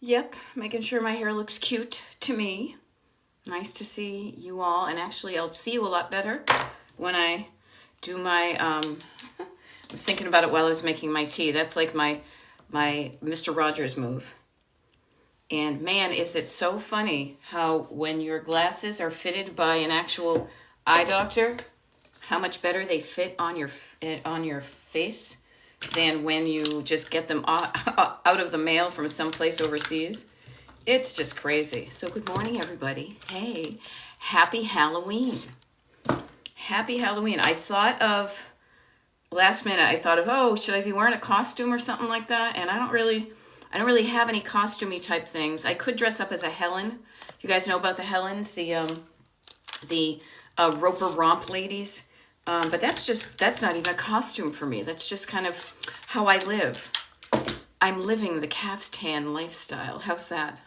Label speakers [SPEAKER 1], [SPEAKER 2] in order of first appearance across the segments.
[SPEAKER 1] Yep, making sure my hair looks cute to me. Nice to see you all, and actually I'll see you a lot better when I do my, I was thinking about it while I was making my tea. That's like my Mr. Rogers move. And man, is it so funny how when your glasses are fitted by an actual eye doctor, how much better they fit on your face than when you just get them out of the mail from someplace overseas. It's just crazy. So good morning, everybody. Hey, happy Halloween. Happy Halloween. Last minute, I thought of, oh, should I be wearing a costume or something like that? And I don't really have any costumey type things. I could dress up as a Helen. You guys know about the Helens, the Roper Romp ladies. But that's not even a costume for me. That's just kind of how I live. I'm living the calf's tan lifestyle. How's that?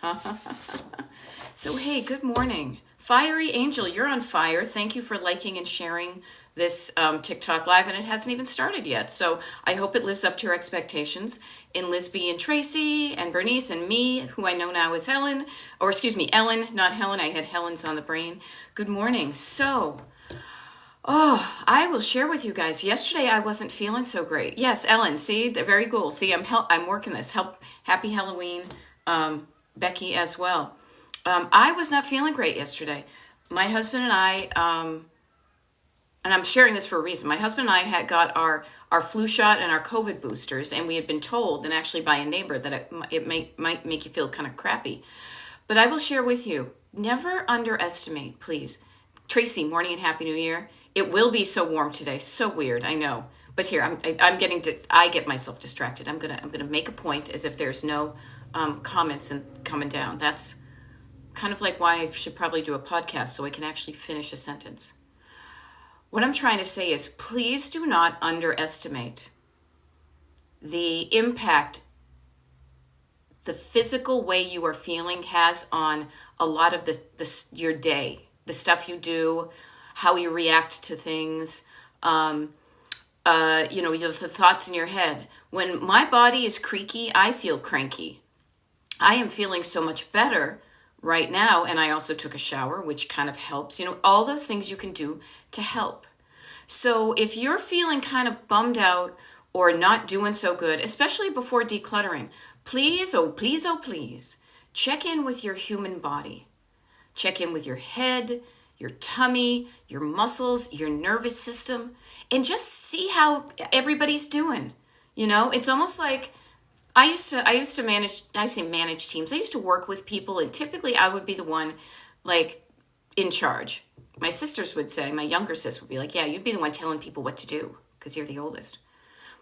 [SPEAKER 1] So, hey, good morning. Fiery Angel, you're on fire. Thank you for liking and sharing this TikTok live, and it hasn't even started yet. So I hope it lives up to your expectations. And Lisby and Tracy and Bernice and me, who I know now as Ellen, not Helen. I had Helen's on the brain. Good morning. So, I will share with you guys. Yesterday I wasn't feeling so great. Yes, Ellen. See, very cool. See, I'm working this. Happy Halloween, Becky as well. I was not feeling great yesterday. My husband and I, and I'm sharing this for a reason. My husband and I had got our flu shot and our COVID boosters, and we had been told, and actually by a neighbor, that it might make you feel kind of crappy. But I will share with you. Never underestimate, please. Tracy, morning and Happy New Year. It will be so warm today. So weird, I know. But here, I get myself distracted. I'm gonna make a point as if there's no comments and coming down. That's kind of like why I should probably do a podcast so I can actually finish a sentence. What I'm trying to say is, please do not underestimate the impact the physical way you are feeling has on a lot of your day, the stuff you do, how you react to things, the thoughts in your head. When my body is creaky, I feel cranky. I am feeling so much better right now, and I also took a shower, which kind of helps. All those things you can do to help. So if you're feeling kind of bummed out or not doing so good, especially before decluttering, please, oh please, check in with your human body. Check in with your head, your tummy, your muscles, your nervous system, and just see how everybody's doing. It's almost like I used to manage teams. I used to work with people, and typically I would be the one like in charge. My sisters would say, my younger sis would be like, yeah, you'd be the one telling people what to do because you're the oldest.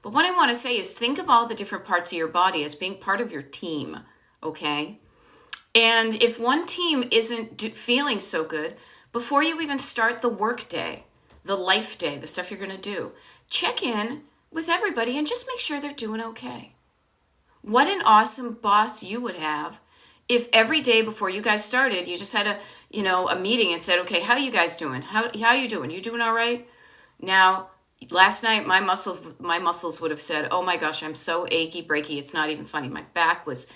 [SPEAKER 1] But what I want to say is think of all the different parts of your body as being part of your team, okay? And if one team isn't feeling so good, before you even start the work day, the life day, the stuff you're going to do, check in with everybody and just make sure they're doing okay. What an awesome boss you would have if every day before you guys started, you just had a meeting and said, okay, how you guys doing? How you doing? You doing all right? Now, last night, my muscles would have said, oh my gosh, I'm so achy breaky. It's not even funny. My back was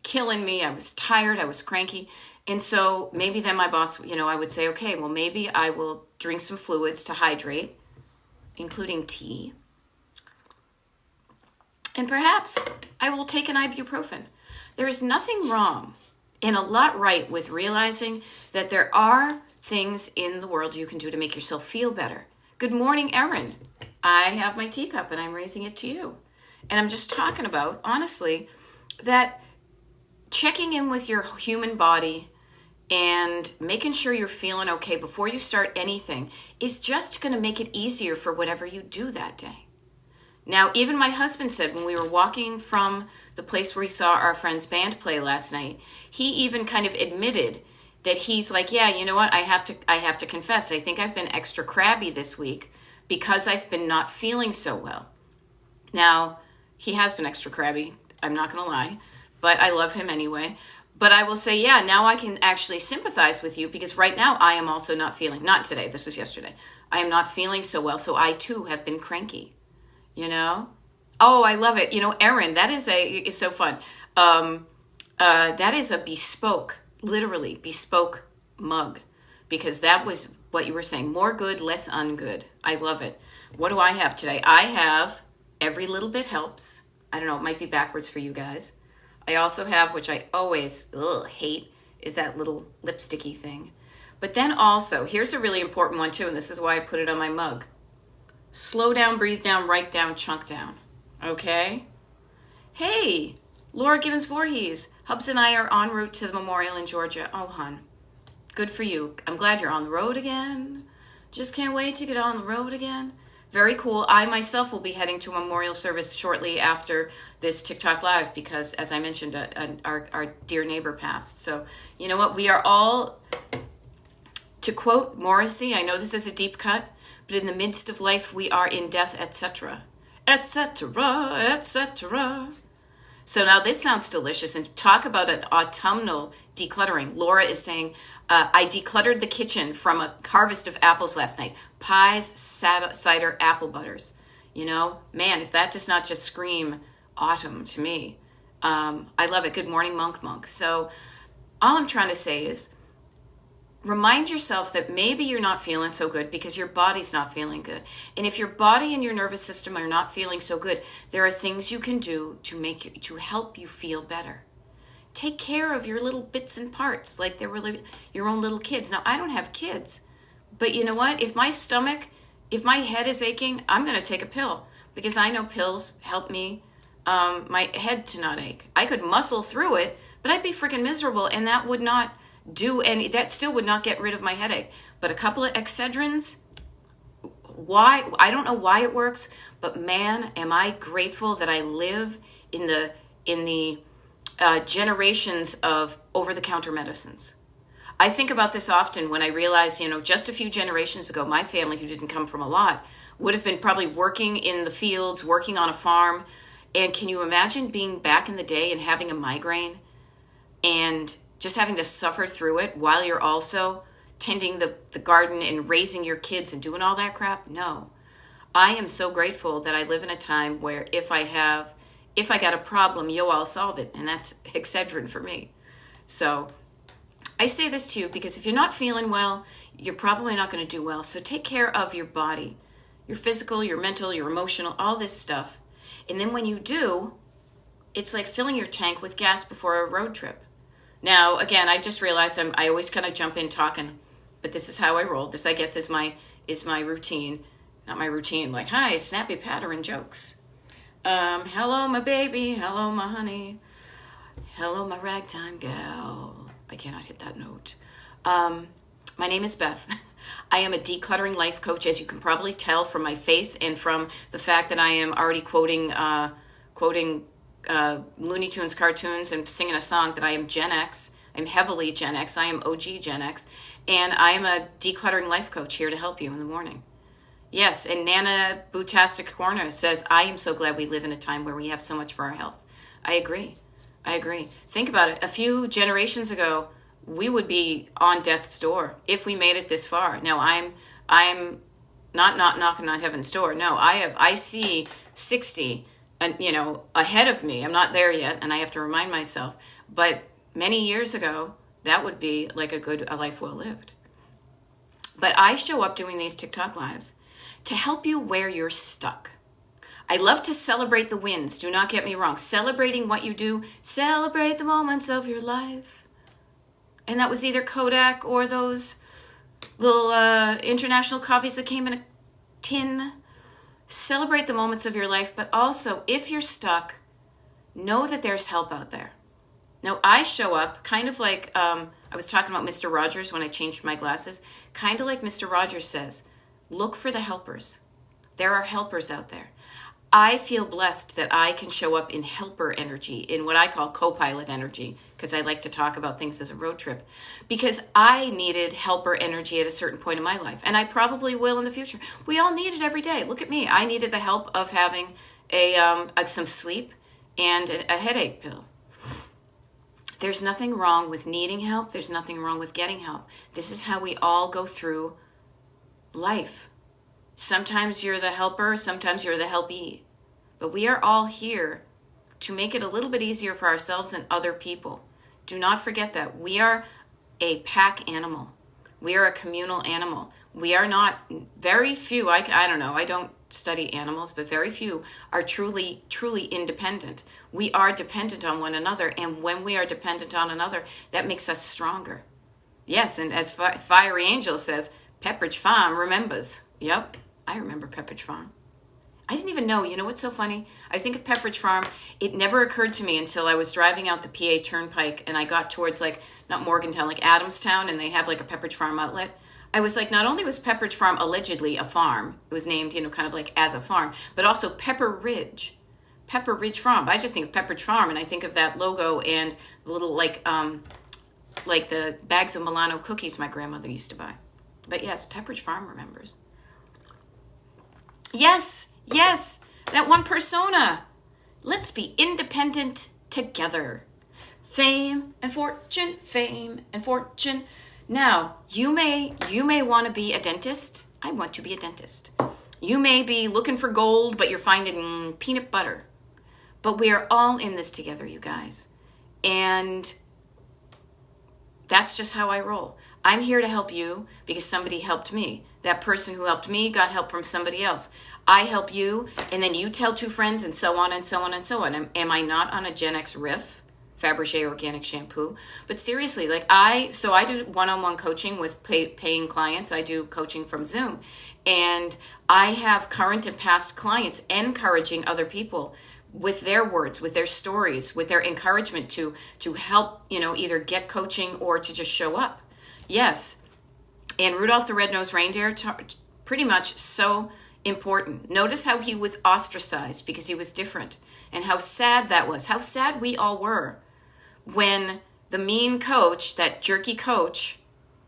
[SPEAKER 1] killing me. I was tired. I was cranky. And so maybe then my boss, I would say, okay, well, maybe I will drink some fluids to hydrate, including tea. And perhaps I will take an ibuprofen. There is nothing wrong and a lot right with realizing that there are things in the world you can do to make yourself feel better. Good morning, Erin. I have my teacup and I'm raising it to you. And I'm just talking about, honestly, that checking in with your human body and making sure you're feeling okay before you start anything is just going to make it easier for whatever you do that day. Now, even my husband said when we were walking from the place where we saw our friend's band play last night, he even kind of admitted that he's like, yeah, you know what? I have to confess. I think I've been extra crabby this week because I've been not feeling so well. Now, he has been extra crabby. I'm not going to lie, but I love him anyway. But I will say, yeah, now I can actually sympathize with you because right now I am also not today, this was yesterday. I am not feeling so well. So I too have been cranky. Oh, I love it. Erin, it's so fun. That is a bespoke, literally bespoke mug, because that was what you were saying. More good, less ungood. I love it. What do I have today? I have Every Little Bit Helps. I don't know, it might be backwards for you guys. I also have, which I always hate, is that little lipsticky thing. But then also, here's a really important one too, and this is why I put it on my mug. Slow down, breathe down, write down, chunk down. Okay? Hey, Laura Gibbons Voorhees. Hubs and I are en route to the memorial in Georgia. Oh, hon. Good for you. I'm glad you're on the road again. Just can't wait to get on the road again. Very cool. I myself will be heading to a memorial service shortly after this TikTok live because, as I mentioned, our dear neighbor passed. So, you know what? We are all, to quote Morrissey, I know this is a deep cut, but in the midst of life, we are in death, etc. Etc., etc. So now this sounds delicious. And talk about an autumnal decluttering. Laura is saying, I decluttered the kitchen from a harvest of apples last night. Pies, cider, apple butters. You know, man, if that does not just scream autumn to me. I love it. Good morning, Monk. So all I'm trying to say is remind yourself that maybe you're not feeling so good because your body's not feeling good. And if your body and your nervous system are not feeling so good, there are things you can do to help you feel better. Take care of your little bits and parts like they're really your own little kids. Now, I don't have kids, but you know what? If my head is aching, I'm going to take a pill because I know pills help me, my head to not ache. I could muscle through it, but I'd be freaking miserable, and that would not that still would not get rid of my headache. But a couple of Excedrins, why? I don't know why it works, but man, am I grateful that I live in the generations of over-the-counter medicines. I think about this often when I realize, just a few generations ago, my family, who didn't come from a lot, would have been probably working in the fields, working on a farm. And can you imagine being back in the day and having a migraine and just having to suffer through it while you're also tending the garden and raising your kids and doing all that crap? No. I am so grateful that I live in a time where if I got a problem, I'll solve it. And that's Excedrin for me. So I say this to you because if you're not feeling well, you're probably not going to do well. So take care of your body, your physical, your mental, your emotional, all this stuff. And then when you do, it's like filling your tank with gas before a road trip. Now, again, I just realized I always kind of jump in talking, but this is how I roll. This, I guess, is my routine. Not my routine, like, hi, snappy pattern jokes. Hello, my baby. Hello, my honey. Hello, my ragtime gal. I cannot hit that note. My name is Beth. I am a decluttering life coach, as you can probably tell from my face and from the fact that I am already quoting Looney Tunes cartoons and singing a song that I am Gen X. I'm heavily Gen X. I am OG Gen X. And I am a decluttering life coach here to help you in the morning. Yes, and Nana Bootastic Corner says, I am so glad we live in a time where we have so much for our health. I agree. Think about it. A few generations ago, we would be on death's door if we made it this far. Now, I'm not knocking on heaven's door. No, I see 60 and ahead of me. I'm not there yet, and I have to remind myself. But many years ago, that would be like a life well lived. But I show up doing these TikTok lives to help you where you're stuck. I love to celebrate the wins. Do not get me wrong. Celebrating what you do, celebrate the moments of your life. And that was either Kodak or those little international coffees that came in a tin. Celebrate the moments of your life, but also, if you're stuck, know that there's help out there. Now, I show up kind of like, I was talking about Mr. Rogers when I changed my glasses, kind of like Mr. Rogers says, look for the helpers. There are helpers out there. I feel blessed that I can show up in helper energy, in what I call co-pilot energy, because I like to talk about things as a road trip, because I needed helper energy at a certain point in my life, and I probably will in the future. We all need it every day. Look at me. I needed the help of having some sleep and a headache pill. There's nothing wrong with needing help. There's nothing wrong with getting help. This is how we all go through life. Sometimes you're the helper, sometimes you're the helpee. But we are all here to make it a little bit easier for ourselves and other people. Do not forget that. We are a pack animal. We are a communal animal. We are not, very few, I don't know, I don't study animals, but very few are truly, truly independent. We are dependent on one another, and when we are dependent on another, that makes us stronger. Yes, and as Fiery Angel says, Pepperidge Farm remembers. Yep, I remember Pepperidge Farm. I didn't even know. You know what's so funny? I think of Pepperidge Farm. It never occurred to me until I was driving out the PA Turnpike and I got towards, like, not Morgantown, like Adamstown, and they have like a Pepperidge Farm outlet. I was like, not only was Pepperidge Farm allegedly a farm, it was named, kind of like as a farm, but also Pepper Ridge Farm. I just think of Pepperidge Farm and I think of that logo and the little, like the bags of Milano cookies my grandmother used to buy. But yes, Pepperidge Farm remembers. Yes, that one persona. Let's be independent together. Fame and fortune, fame and fortune. Now, you may want to be a dentist. I want to be a dentist. You may be looking for gold, but you're finding peanut butter. But we are all in this together, you guys. And that's just how I roll. I'm here to help you because somebody helped me. That person who helped me got help from somebody else. I help you, and then you tell two friends, and so on and so on and so on. Am I not on a Gen X riff? Fabergé organic shampoo. But seriously, like I do one-on-one coaching with paying clients. I do coaching from Zoom. And I have current and past clients encouraging other people with their words, with their stories, with their encouragement to help, either get coaching or to just show up. Yes. And Rudolph the Red-Nosed Reindeer, pretty much so important. Notice how he was ostracized because he was different, and how sad that was. How sad we all were when the mean coach, that jerky coach,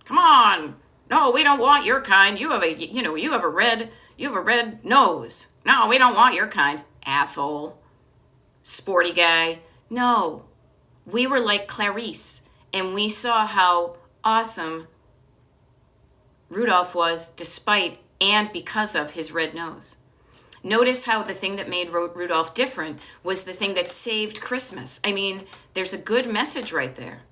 [SPEAKER 1] come on, no, we don't want your kind. You have a red nose. No, we don't want your kind, asshole, sporty guy. No, we were like Clarice, and we saw how awesome Rudolph was despite and because of his red nose. Notice how the thing that made Rudolph different was the thing that saved Christmas. I mean, there's a good message right there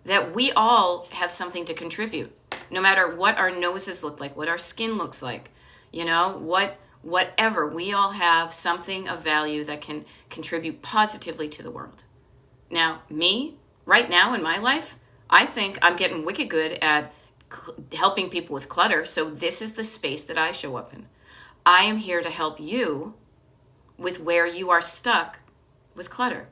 [SPEAKER 1] that we all have something to contribute, no matter what our noses look like, what our skin looks like, whatever. We all have something of value that can contribute positively to the world. Now, me, right now in my life, I think I'm getting wicked good at helping people with clutter, so this is the space that I show up in. I am here to help you with where you are stuck with clutter.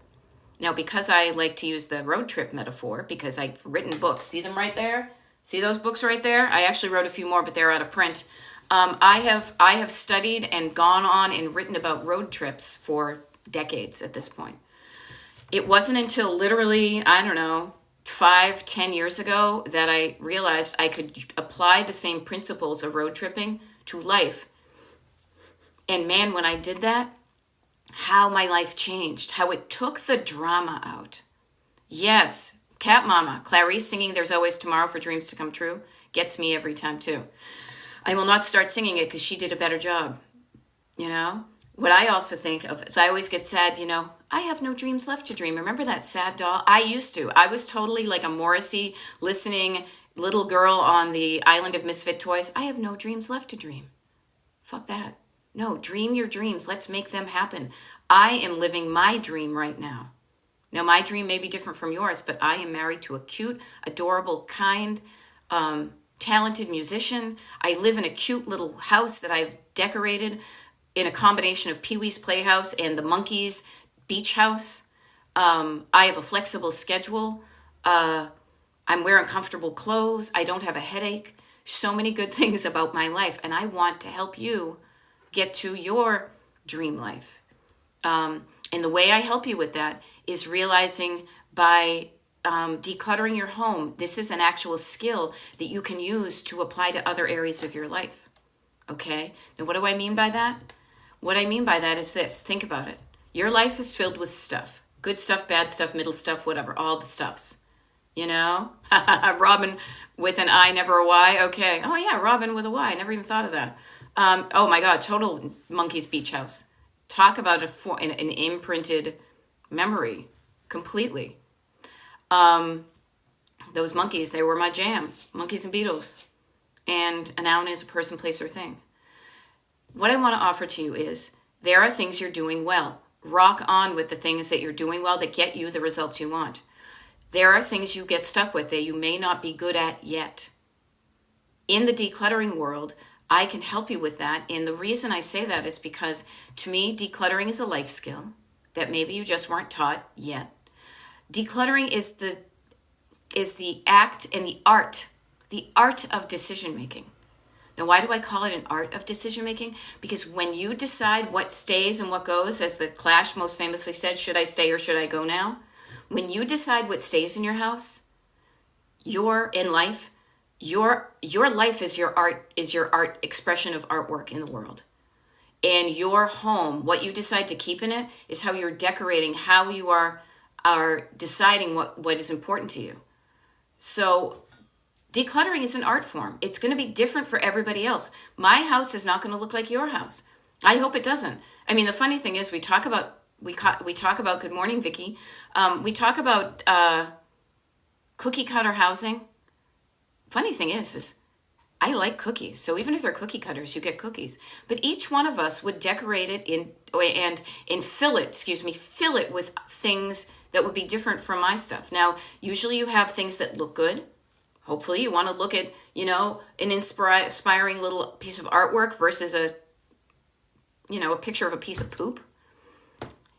[SPEAKER 1] Now, because I like to use the road trip metaphor, because I've written books, see them right there? See those books right there? I actually wrote a few more, but they're out of print. I have studied and gone on and written about road trips for decades at this point. It wasn't until literally, 5-10 years ago that I realized I could apply the same principles of road tripping to life. And man, when I did that, how my life changed, how it took the drama out. Yes, Cat Mama, Clarice singing There's Always Tomorrow for Dreams to Come True gets me every time too. I will not start singing it because she did a better job. What I also think of is I always get sad, I have no dreams left to dream. Remember that sad doll? I used to. I was totally like a Morrissey listening little girl on the island of misfit toys. I have no dreams left to dream. Fuck that. No, dream your dreams. Let's make them happen. I am living my dream right now. Now, my dream may be different from yours, but I am married to a cute, adorable, kind, talented musician. I live in a cute little house that I've decorated in a combination of Pee-wee's Playhouse and the Monkees Beach House. I have a flexible schedule. I'm wearing comfortable clothes. I don't have a headache. So many good things about my life, and I want to help you get to your dream life. And the way I help you with that is realizing by decluttering your home. This is an actual skill that you can use to apply to other areas of your life. Okay? Now, what do I mean by that? What I mean by that is this. Think about it. Your life is filled with stuff. Good stuff, bad stuff, middle stuff, whatever. All the stuffs. Robin with an I, never a Y. Okay. Oh, yeah, Robin with a Y. I never even thought of that. Oh, my God. Total Monkees Beach House. Talk about an imprinted memory. Completely. Those monkeys, they were my jam. Monkeys and Beatles. And a noun is a person, place, or thing. What I want to offer to you is there are things you're doing well. Rock on with the things that you're doing well that get you the results you want. There are things you get stuck with that you may not be good at yet. In the decluttering world, I can help you with that. And the reason I say that is because to me, decluttering is a life skill that maybe you just weren't taught yet. Decluttering is the act and the art of decision making. Now, why do I call it an art of decision making? Because when you decide what stays and what goes, as the Clash most famously said, should I stay or should I go now? When you decide what stays in your house, your life is your art expression of artwork in the world. And your home, what you decide to keep in it, is how you're decorating, how you are deciding what is important to you. So decluttering is an art form. It's going to be different for everybody else. My house is not going to look like your house. I hope it doesn't. I mean, the funny thing is we talk about, good morning, Vicki. We talk about cookie cutter housing. Funny thing is I like cookies. So even if they're cookie cutters, you get cookies. But each one of us would decorate it and fill it with things that would be different from my stuff. Now, usually you have things that look good. Hopefully you want to look at, an inspiring little piece of artwork versus a picture of a piece of poop.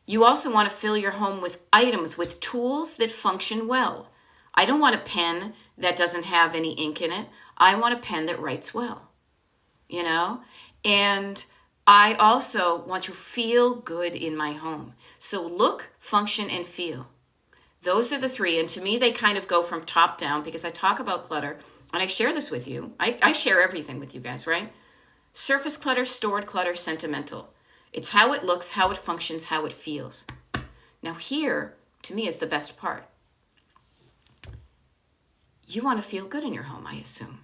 [SPEAKER 1] You also want to fill your home with items, with tools that function well. I don't want a pen that doesn't have any ink in it. I want a pen that writes well, And I also want to feel good in my home. So look, function, and feel. Those are the three. And to me, they kind of go from top down because I talk about clutter and I share this with you. I share everything with you guys, right? Surface clutter, stored clutter, sentimental. It's how it looks, how it functions, how it feels. Now here, to me, is the best part. You want to feel good in your home, I assume.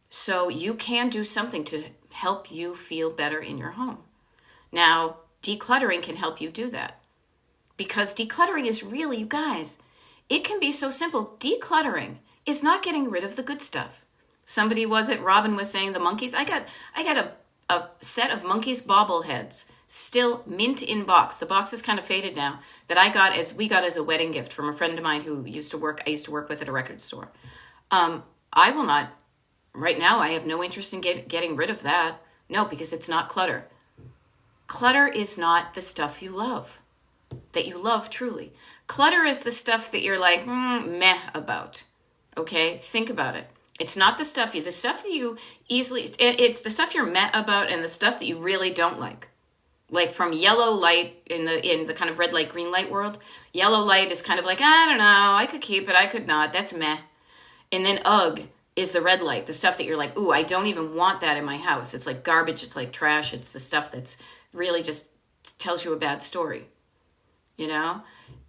[SPEAKER 1] So you can do something to help you feel better in your home. Now, decluttering can help you do that. Because decluttering is really, you guys, it can be so simple. Decluttering is not getting rid of the good stuff. Robin was saying the monkeys. I got a set of monkeys bobbleheads, still mint in box. The box is kind of faded now, that we got as a wedding gift from a friend of mine who I used to work with at a record store. I will not, right now, I have no interest in getting rid of that. No, because it's not clutter. Clutter is not the stuff you love, that you love truly. Clutter is the stuff that you're like, meh about. Okay, think about it. It's not the stuff that you easily, it's the stuff you're meh about and the stuff that you really don't like. Like from yellow light in the kind of red light, green light world. Yellow light is kind of like, I don't know, I could keep it, I could not. That's meh. And then ugh is the red light, the stuff that you're like, ooh, I don't even want that in my house. It's like garbage, it's like trash, it's the stuff that's really just tells you a bad story.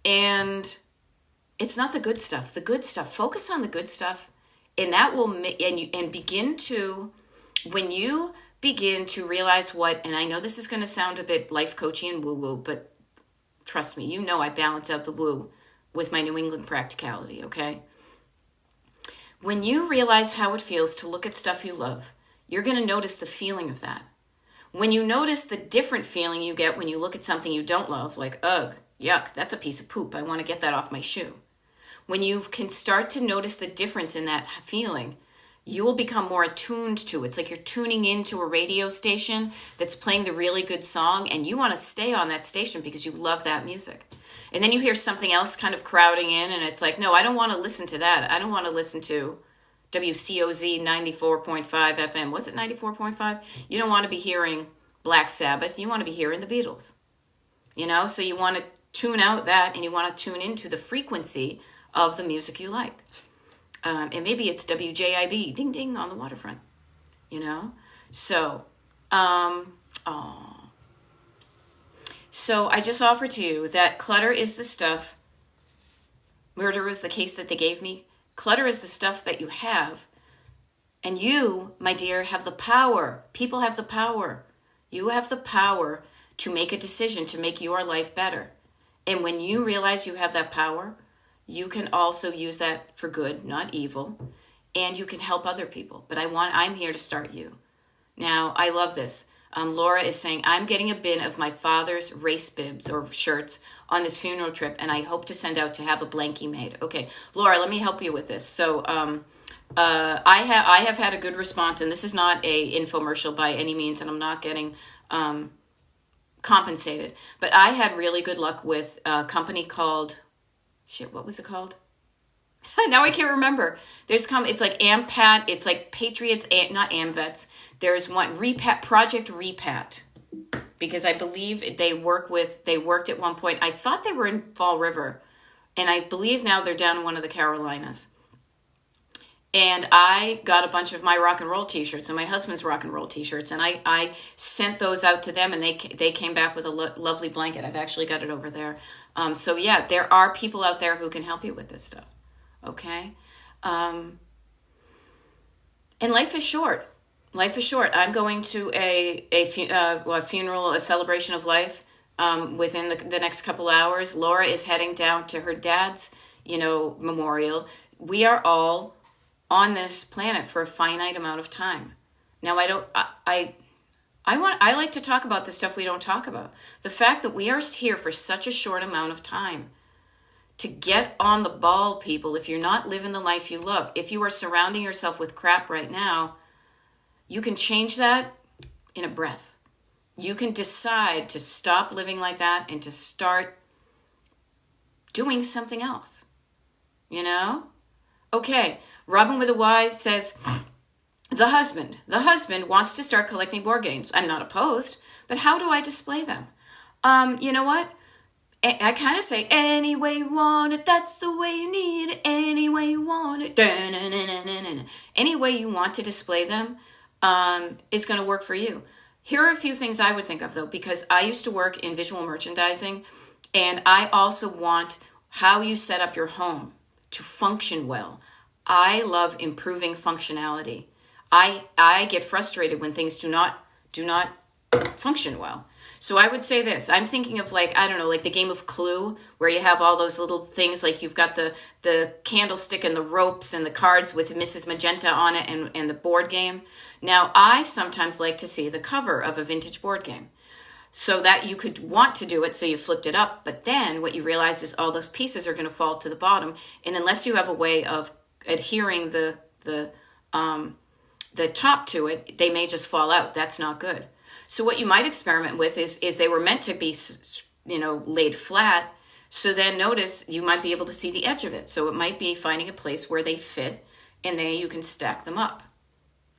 [SPEAKER 1] And it's not the good stuff. The good stuff, focus on the good stuff, and that will when you begin to realize and I know this is going to sound a bit life coachy and woo-woo, but trust me, I balance out the woo with my New England practicality, okay? When you realize how it feels to look at stuff you love, you're going to notice the feeling of that. When you notice the different feeling you get when you look at something you don't love, like, ugh, yuck, that's a piece of poop, I want to get that off my shoe. When you can start to notice the difference in that feeling, you will become more attuned to it. It's like you're tuning into a radio station that's playing the really good song, and you want to stay on that station because you love that music. And then you hear something else kind of crowding in, and it's like, no, I don't want to listen to that. I don't want to listen to WCOZ 94.5 FM. Was it 94.5? You don't want to be hearing Black Sabbath. You want to be hearing the Beatles. So you want to tune out that, and you want to tune into the frequency of the music you like. And maybe it's WJIB, ding ding, on the waterfront, So, So I just offer to you that clutter is the stuff, murder was the case that they gave me. Clutter is the stuff that you have. And you, my dear, have the power. People have the power. You have the power to make a decision to make your life better. And when you realize you have that power, you can also use that for good, not evil, and you can help other people. But I'm here to start you. Now, I love this. Laura is saying, I'm getting a bin of my father's race bibs or shirts on this funeral trip, and I hope to send out to have a blankie made. Okay, Laura, let me help you with this. So I have had a good response, and this is not a infomercial by any means, and I'm not getting compensated. But I had really good luck with a company called, what was it called? Now I can't remember. It's like AMPAT, it's like Patriots, not AMVETS. There's one, Project Repat, because I believe they worked at one point. I thought they were in Fall River, and I believe now they're down in one of the Carolinas. And I got a bunch of my rock and roll t-shirts and my husband's rock and roll t-shirts, and I sent those out to them, and they came back with a lovely blanket. I've actually got it over there. So yeah, there are people out there who can help you with this stuff. Okay? And life is short. Life is short. I'm going to a funeral, a celebration of life within the next couple hours. Laura is heading down to her dad's, memorial. We are all on this planet for a finite amount of time. Now, I like to talk about the stuff we don't talk about. The fact that we are here for such a short amount of time. To get on the ball, people, if you're not living the life you love, if you are surrounding yourself with crap right now, you can change that in a breath. You can decide to stop living like that and to start doing something else. Okay, Robin with a Y says, the husband wants to start collecting board games. I'm not opposed, but how do I display them? You know what? I kind of say, any way you want it, that's the way you need it, any way you want it. Any way you want to display them is going to work for you. Here are a few things I would think of, though, because I used to work in visual merchandising, and I also want how you set up your home to function well. I love improving functionality. I get frustrated when things do not function well. So I would say this. I'm thinking of like the game of Clue, where you have all those little things, like you've got the candlestick and the ropes and the cards with Mrs. Magenta on it and the board game. Now, I sometimes like to see the cover of a vintage board game, so that you could want to do it, so you flipped it up. But then what you realize is all those pieces are going to fall to the bottom. And unless you have a way of adhering the top to it, they may just fall out. That's not good. So what you might experiment with is they were meant to be, laid flat. So then notice you might be able to see the edge of it. So it might be finding a place where they fit, and then you can stack them up.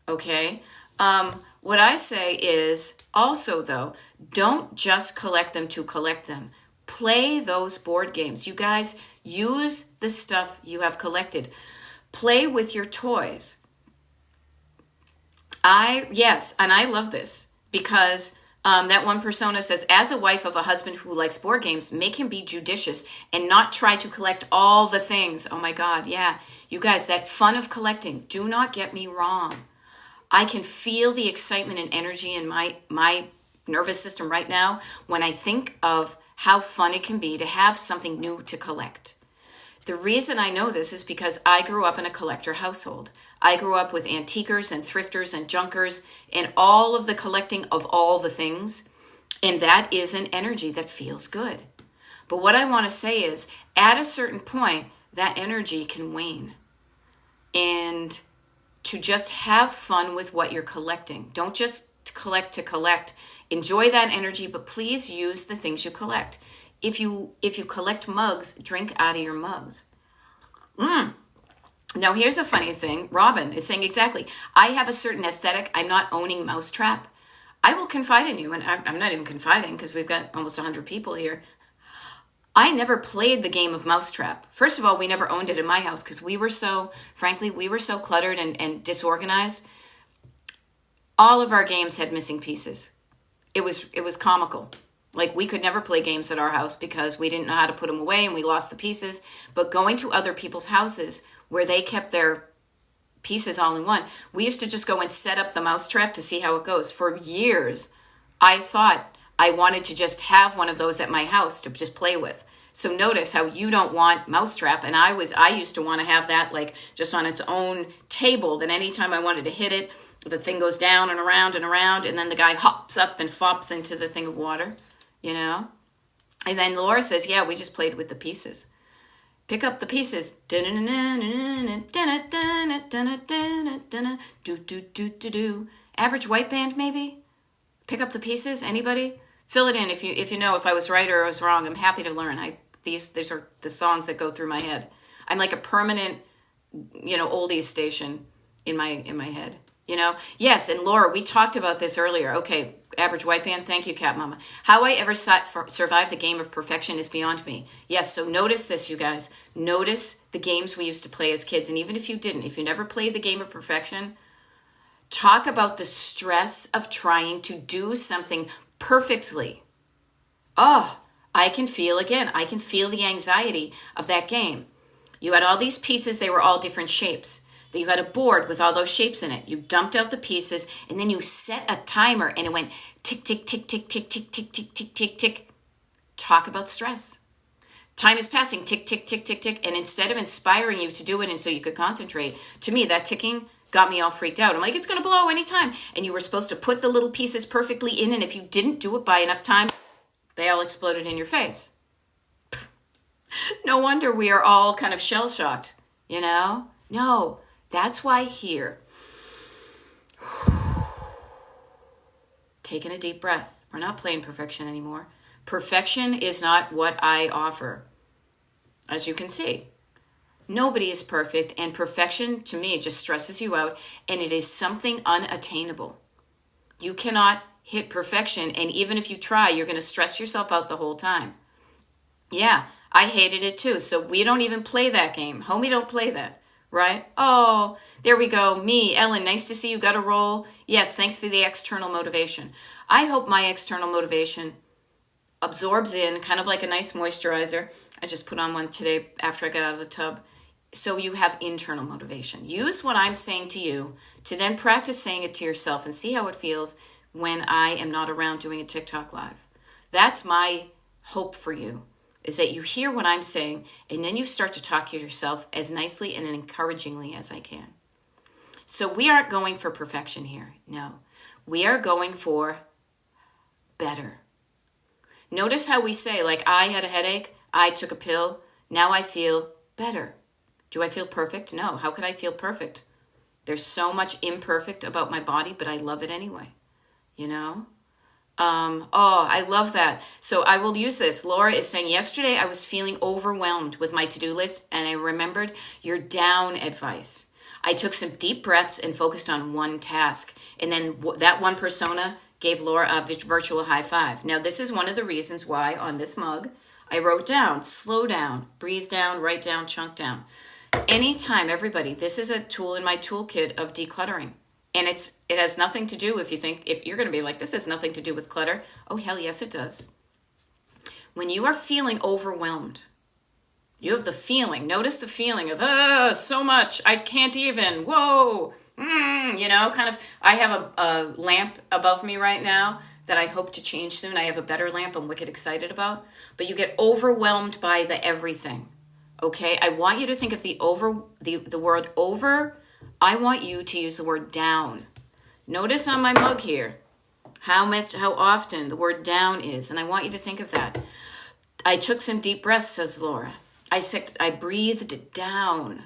[SPEAKER 1] Okay? What I say is also, though, don't just collect them to collect them. Play those board games. You guys, use the stuff you have collected. Play with your toys. And I love this. Because that one persona says, as a wife of a husband who likes board games, make him be judicious and not try to collect all the things. Oh my God, yeah. You guys, that fun of collecting, do not get me wrong. I can feel the excitement and energy in my nervous system right now when I think of how fun it can be to have something new to collect. The reason I know this is because I grew up in a collector household. I grew up with antiquers and thrifters and junkers and all of the collecting of all the things. And that is an energy that feels good. But what I want to say is, at a certain point, that energy can wane. And to just have fun with what you're collecting. Don't just collect to collect. Enjoy that energy, but please use the things you collect. If you collect mugs, drink out of your mugs. Now, here's a funny thing. Robin is saying exactly. I have a certain aesthetic. I'm not owning Mousetrap. I will confide in you, and I'm not even confiding because we've got almost 100 people here. I never played the game of Mousetrap. First of all, we never owned it in my house because we were so cluttered and disorganized. All of our games had missing pieces. It was comical. Like, we could never play games at our house because we didn't know how to put them away and we lost the pieces. But going to other people's houses where they kept their pieces all in one, we used to just go and set up the Mousetrap to see how it goes. For years, I thought I wanted to just have one of those at my house to just play with. So notice how you don't want Mousetrap, and I used to want to have that like just on its own table. Then anytime I wanted to hit it, the thing goes down and around, and then the guy hops up and flops into the thing of water, you know? And then Laura says, yeah, we just played with the pieces. Pick up the pieces. Average white band, maybe? Pick up the pieces. Anybody? Fill it in if you know if I was right or I was wrong. I'm happy to learn. These are the songs that go through my head. I'm like a permanent, oldies station in my head. Yes, and Laura, we talked about this earlier. Okay, average white band. Thank you, Cat Mama. How I ever survived the game of perfection is beyond me. Yes, so notice this, you guys. Notice the games we used to play as kids. And even if you didn't, if you never played the game of perfection, talk about the stress of trying to do something perfectly. Oh, I can feel the anxiety of that game. You had all these pieces. They were all different shapes. You had a board with all those shapes in it. You dumped out the pieces, and then you set a timer, and it went tick, tick, tick, tick, tick, tick, tick, tick, tick, tick, tick. Talk about stress. Time is passing, tick, tick, tick, tick, tick, and instead of inspiring you to do it and so you could concentrate, to me, that ticking got me all freaked out. I'm like, it's going to blow anytime. And you were supposed to put the little pieces perfectly in, and if you didn't do it by enough time, they all exploded in your face. No wonder we are all kind of shell-shocked, No. That's why here, taking a deep breath. We're not playing perfection anymore. Perfection is not what I offer. As you can see, nobody is perfect, and perfection to me just stresses you out, and it is something unattainable. You cannot hit perfection, and even if you try, you're going to stress yourself out the whole time. Yeah, I hated it too, so we don't even play that game. Homie, don't play that. Right? Oh, there we go. Me, Ellen, nice to see you. Got a roll. Yes, thanks for the external motivation. I hope my external motivation absorbs in kind of like a nice moisturizer. I just put on one today after I got out of the tub. So you have internal motivation. Use what I'm saying to you to then practice saying it to yourself and see how it feels when I am not around doing a TikTok live. That's my hope for you. Is that you hear what I'm saying, and then you start to talk to yourself as nicely and encouragingly as I can. So we aren't going for perfection here. No. We are going for better. Notice how we say, like, I had a headache, I took a pill, now I feel better. Do I feel perfect? No. How could I feel perfect? There's so much imperfect about my body, but I love it anyway. I love that. So I will use this. Laura is saying, yesterday I was feeling overwhelmed with my to-do list, and I remembered your down advice. I took some deep breaths and focused on one task. And then that one persona gave Laura a virtual high five. Now, this is one of the reasons why on this mug, I wrote down, slow down, breathe down, write down, chunk down. Anytime, everybody, this is a tool in my toolkit of decluttering. And it has nothing to do, if you're going to be like, this has nothing to do with clutter. Oh, hell yes, it does. When you are feeling overwhelmed, you have the feeling, notice the feeling of, so much, I can't even, whoa, kind of, I have a lamp above me right now that I hope to change soon. I have a better lamp I'm wicked excited about. But you get overwhelmed by the everything, okay? I want you to think of the word over. I want you to use the word down. Notice on my mug here how often the word down is, and I want you to think of that. I took some deep breaths, says Laura. I breathed down.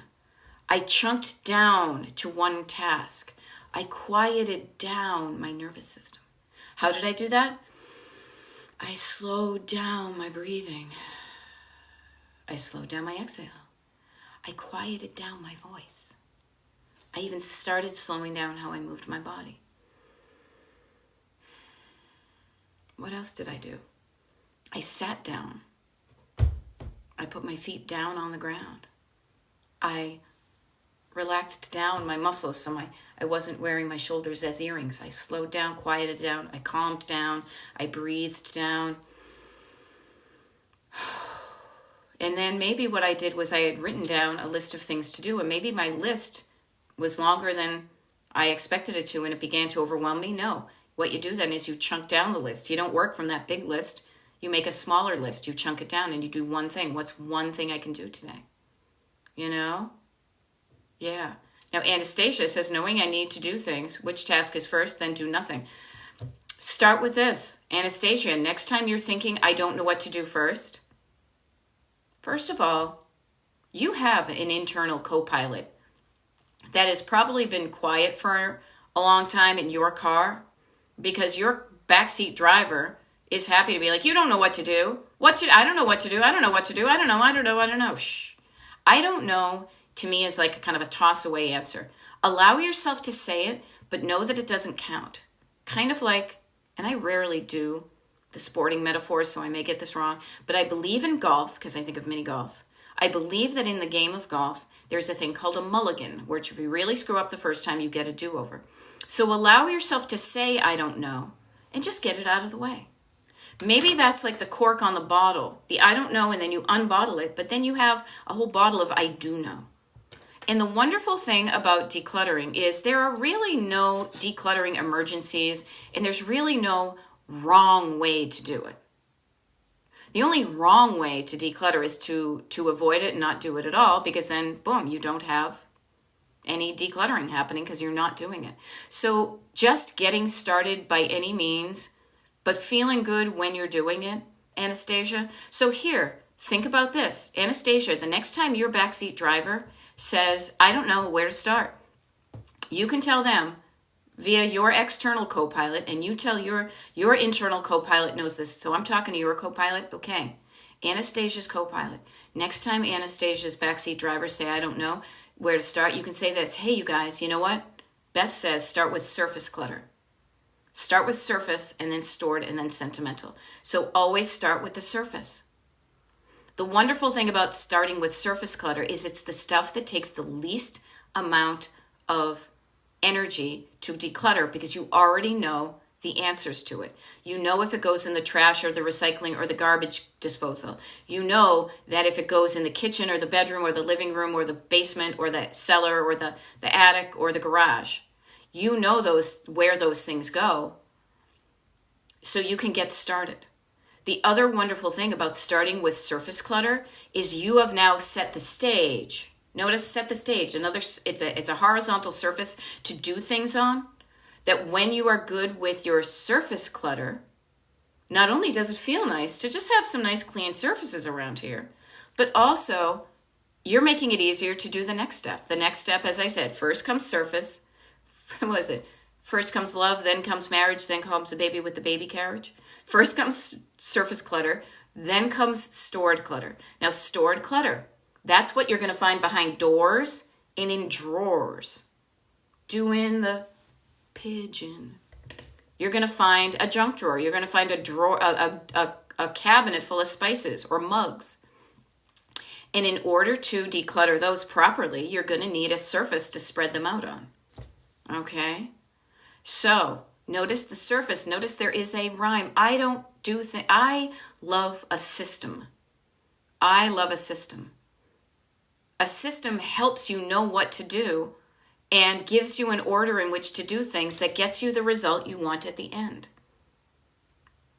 [SPEAKER 1] I chunked down to one task. I quieted down my nervous system. How did I do that? I slowed down my breathing. I slowed down my exhale. I quieted down my voice. I even started slowing down how I moved my body. What else did I do? I sat down. I put my feet down on the ground. I relaxed down my muscles so I wasn't wearing my shoulders as earrings. I slowed down, quieted down, I calmed down, I breathed down. And then maybe what I did was I had written down a list of things to do, and maybe my list was longer than I expected it to, and it began to overwhelm me. No. What you do then is you chunk down the list. You don't work from that big list. You make a smaller list. You chunk it down and you do one thing. What's one thing I can do today? You know? Yeah. Now, Anastasia says, knowing I need to do things, which task is first, then do nothing. Start with this. Anastasia, next time you're thinking, I don't know what to do first of all, you have an internal co-pilot that has probably been quiet for a long time in your car because your backseat driver is happy to be like, you don't know what to do. I don't know what to do. I don't know what to do. I don't know. Shh. I don't know, to me, is like a kind of a toss away answer. Allow yourself to say it, but know that it doesn't count. Kind of like, and I rarely do the sporting metaphors, so I may get this wrong, but I believe in golf, because I think of mini golf. I believe that in the game of golf, there's a thing called a mulligan, which if you really screw up the first time, you get a do-over. So allow yourself to say, I don't know, and just get it out of the way. Maybe that's like the cork on the bottle, the I don't know, and then you unbottle it, but then you have a whole bottle of I do know. And the wonderful thing about decluttering is there are really no decluttering emergencies, and there's really no wrong way to do it. The only wrong way to declutter is to avoid it and not do it at all, because then, boom, you don't have any decluttering happening because you're not doing it. So just getting started by any means, but feeling good when you're doing it, Anastasia. So here, think about this. Anastasia, the next time your backseat driver says, I don't know where to start, you can tell them via your external co-pilot, and you tell your internal co-pilot knows this. So I'm talking to your co-pilot. Okay, Anastasia's co-pilot. Next time Anastasia's backseat driver say, I don't know where to start, you can say this. Hey, you guys, you know what? Beth says start with surface clutter. Start with surface and then stored and then sentimental. So always start with the surface. The wonderful thing about starting with surface clutter is it's the stuff that takes the least amount of energy to declutter because you already know the answers to it. You know if it goes in the trash or the recycling or the garbage disposal. You know that if it goes in the kitchen or the bedroom or the living room or the basement or the cellar or the attic or the garage. You know where those things go, so you can get started. The other wonderful thing about starting with surface clutter is you have now set the stage. Notice, set the stage. It's a horizontal surface to do things on, that when you are good with your surface clutter, not only does it feel nice to just have some nice clean surfaces around here, but also you're making it easier to do the next step. The next step, as I said, first comes surface. What was it? First comes love, then comes marriage, then comes the baby with the baby carriage. First comes surface clutter, then comes stored clutter. Now, stored clutter, that's what you're going to find behind doors and in drawers. Doing the pigeon. You're going to find a junk drawer. You're going to find a drawer, a cabinet full of spices or mugs. And in order to declutter those properly, you're going to need a surface to spread them out on. Okay? So, notice the surface. Notice there is a rhyme. I love a system. I love a system. A system helps you know what to do and gives you an order in which to do things that gets you the result you want at the end.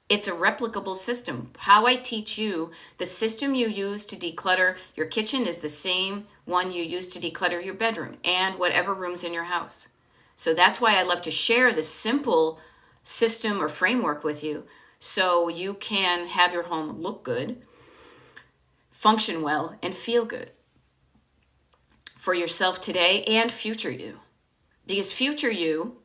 [SPEAKER 1] It's a replicable system. How I teach you, the system you use to declutter your kitchen is the same one you use to declutter your bedroom and whatever room's in your house. So that's why I love to share this simple system or framework with you so you can have your home look good, function well, and feel good for yourself today and future you. Because future you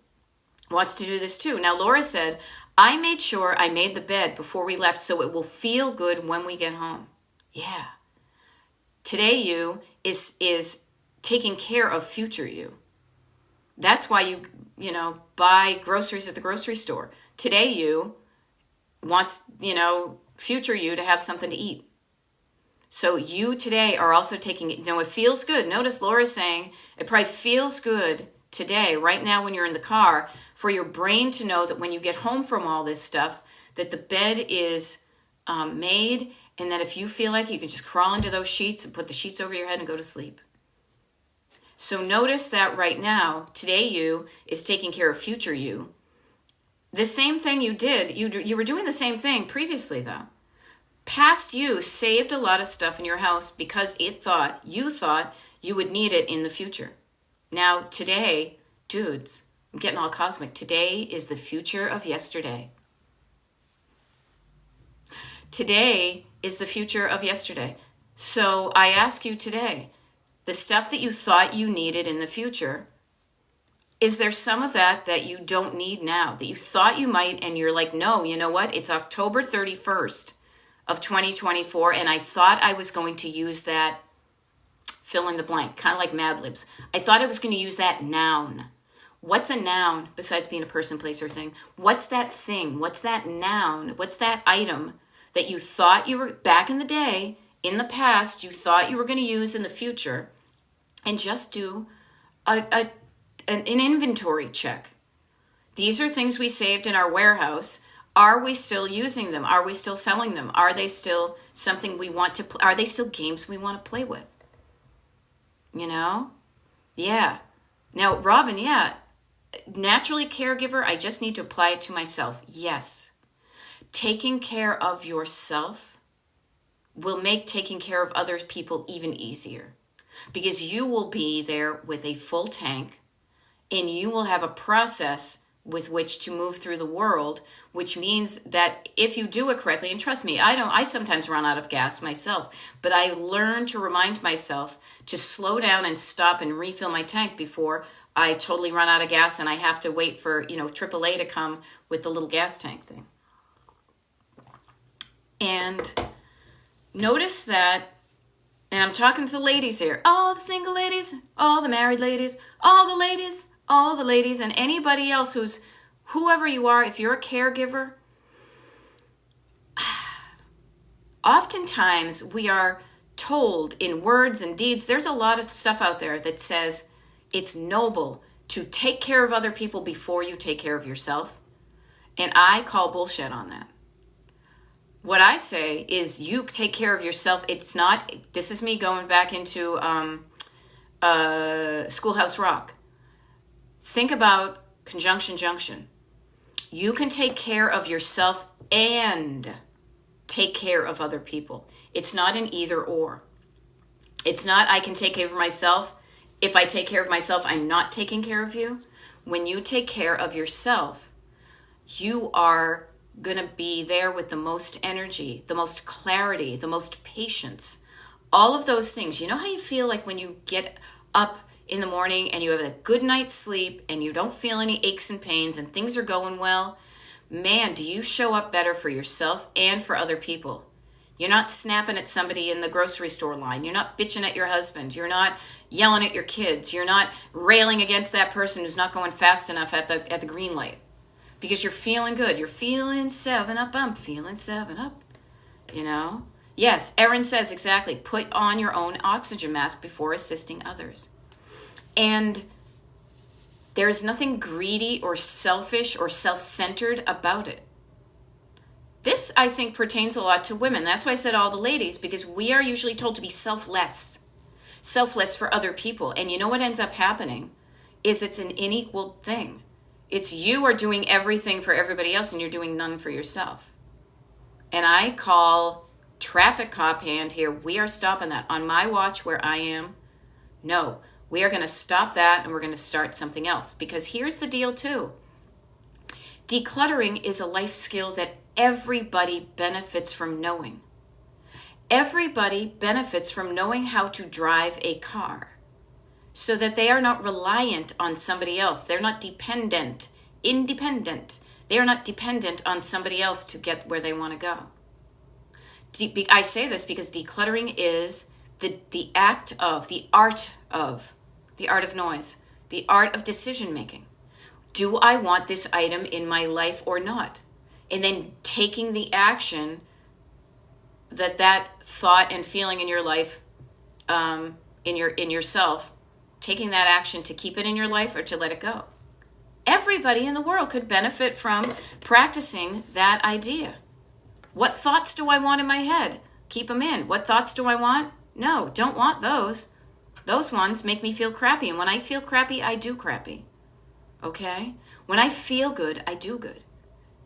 [SPEAKER 1] wants to do this too. Now, Laura said, I made sure I made the bed before we left so it will feel good when we get home. Yeah. Today you is taking care of future you. That's why you buy groceries at the grocery store. Today you wants, future you to have something to eat. So you today are also taking it. It feels good. Notice Laura's saying it probably feels good today, right now when you're in the car, for your brain to know that when you get home from all this stuff, that the bed is made, and that if you feel like you can just crawl into those sheets and put the sheets over your head and go to sleep. So notice that right now, today you is taking care of future you. The same thing you did, you were doing the same thing previously though. Past you saved a lot of stuff in your house because you thought you would need it in the future. Now, today, dudes, I'm getting all cosmic. Today is the future of yesterday. Today is the future of yesterday. So I ask you today, the stuff that you thought you needed in the future, is there some of that you don't need now, that you thought you might, and you're like, no, you know what? It's October 31st of 2024, and I thought I was going to use that fill in the blank, kind of like Mad Libs. I thought I was going to use that noun. What's a noun besides being a person, place, or thing? What's that thing? What's that noun? What's that item that you thought you were, back in the day, in the past, you thought you were going to use in the future? And just do an inventory check. These are things we saved in our warehouse. Are we still using them? Are we still selling them? Are they still something we want to are they still games we want to play with? You know? Yeah. Now, Robin, yeah. Naturally caregiver, I just need to apply it to myself. Yes. Taking care of yourself will make taking care of other people even easier, because you will be there with a full tank, and you will have a process with which to move through the world, which means that if you do it correctly, and trust me, I sometimes run out of gas myself, but I learn to remind myself to slow down and stop and refill my tank before I totally run out of gas and I have to wait for, AAA to come with the little gas tank thing. And notice that, and I'm talking to the ladies here, all the single ladies, all the married ladies, all the ladies, and anybody else whoever you are, if you're a caregiver, oftentimes we are told in words and deeds, there's a lot of stuff out there that says it's noble to take care of other people before you take care of yourself. And I call bullshit on that. What I say is you take care of yourself. It's not, this is me going back into Schoolhouse Rock. Think about conjunction junction. You can take care of yourself and take care of other people. It's not an either or. It's not I can take care of myself. If I take care of myself, I'm not taking care of you. When you take care of yourself, you are going to be there with the most energy, the most clarity, the most patience, all of those things. You know how you feel like when you get up in the morning and you have a good night's sleep and you don't feel any aches and pains and things are going well? Man, do you show up better for yourself and for other people. You're not snapping at somebody in the grocery store line. You're not bitching at your husband. You're not yelling at your kids. You're not railing against that person who's not going fast enough at the green light. Because you're feeling good. You're feeling 7-Up. I'm feeling 7-Up. Yes, Erin says exactly. Put on your own oxygen mask before assisting others. And there's nothing greedy or selfish or self-centered about it. This, I think, pertains a lot to women. That's why I said all the ladies, because we are usually told to be selfless for other people. And you know what ends up happening is it's an unequal thing. It's you are doing everything for everybody else and you're doing none for yourself. And I call traffic cop hand here. We are stopping that. On my watch where I am, no, we are going to stop that and we're going to start something else. Because here's the deal too. Decluttering is a life skill that everybody benefits from knowing. Everybody benefits from knowing how to drive a car so that they are not reliant on somebody else. They're not independent. They are not dependent on somebody else to get where they want to go. I say this because decluttering is the art of noise, the art of decision making. Do I want this item in my life or not? And then taking the action that thought and feeling in your life, in yourself, taking that action to keep it in your life or to let it go. Everybody in the world could benefit from practicing that idea. What thoughts do I want in my head? Keep them in. What thoughts do I want? No, don't want those. Those ones make me feel crappy. And when I feel crappy, I do crappy. Okay? When I feel good, I do good.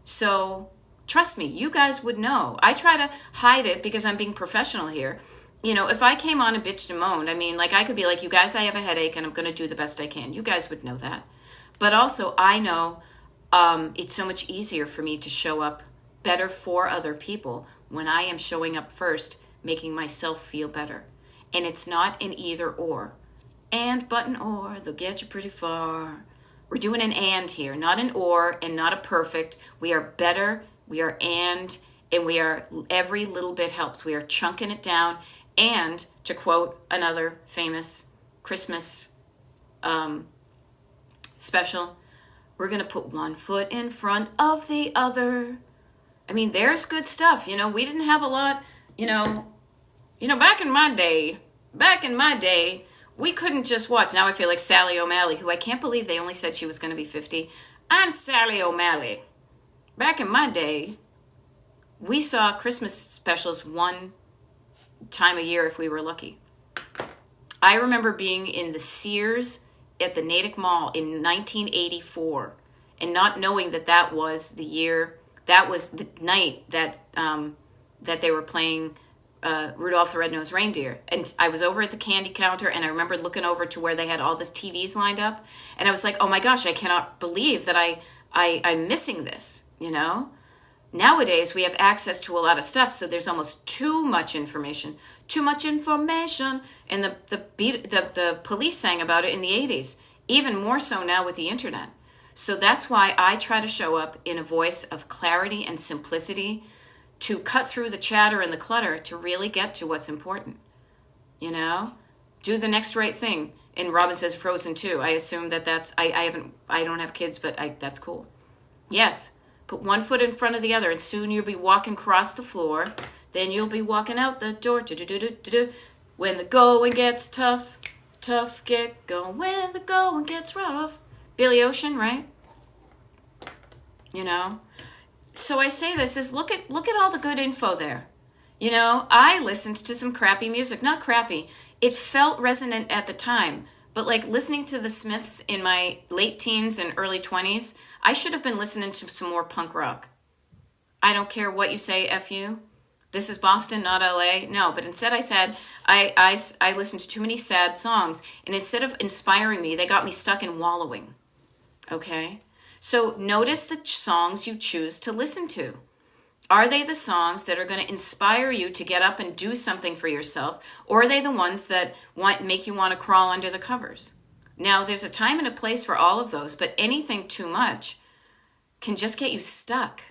[SPEAKER 1] So Trust me, you guys would know. I try to hide it because I'm being professional here. You know, if I came on and bitched and moaned, I mean, like I could be like, you guys, I have a headache and I'm going to do the best I can. You guys would know that. But also, I know it's so much easier for me to show up better for other people when I am showing up first, making myself feel better. And it's not an either or. And but an or, they'll get you pretty far. We're doing an and here, not an or and not a perfect. We are better, we are and we are, every little bit helps. We are chunking it down. And to quote another famous Christmas special, we're going to put one foot in front of the other. I mean, there's good stuff. You know, we didn't have a lot, back in my day, we couldn't just watch. Now I feel like Sally O'Malley, who I can't believe they only said she was going to be 50. I'm Sally O'Malley. Back in my day, we saw Christmas specials one time a year if we were lucky. I remember being in the Sears at the Natick Mall in 1984 and not knowing that was the year, that was the night that they were playing Rudolph the Red-Nosed Reindeer. And I was over at the candy counter and I remember looking over to where they had all this TVs lined up. And I was like, oh my gosh, I cannot believe that I'm missing this, Nowadays, we have access to a lot of stuff, so there's almost too much information. Too much information. And the police sang about it in the 80s. Even more so now with the internet. So that's why I try to show up in a voice of clarity and simplicity to cut through the chatter and the clutter to really get to what's important. Do the next right thing. And Robin says Frozen 2. I assume that's, I don't have kids, but that's cool. Yes. Put one foot in front of the other, and soon you'll be walking across the floor. Then you'll be walking out the door. When the going gets tough, tough get going. When the going gets rough. Billy Ocean, right? So I say this is look at all the good info there. I listened to some crappy music. Not crappy. It felt resonant at the time. But like listening to the Smiths in my late teens and early 20s, I should have been listening to some more punk rock. I don't care what you say, F you. This is Boston, not LA. No, but instead I said, I listened to too many sad songs. And instead of inspiring me, they got me stuck in wallowing. Okay? So notice the songs you choose to listen to. Are they the songs that are going to inspire you to get up and do something for yourself? Or are they the ones that make you want to crawl under the covers? Now, there's a time and a place for all of those, but anything too much can just get you stuck,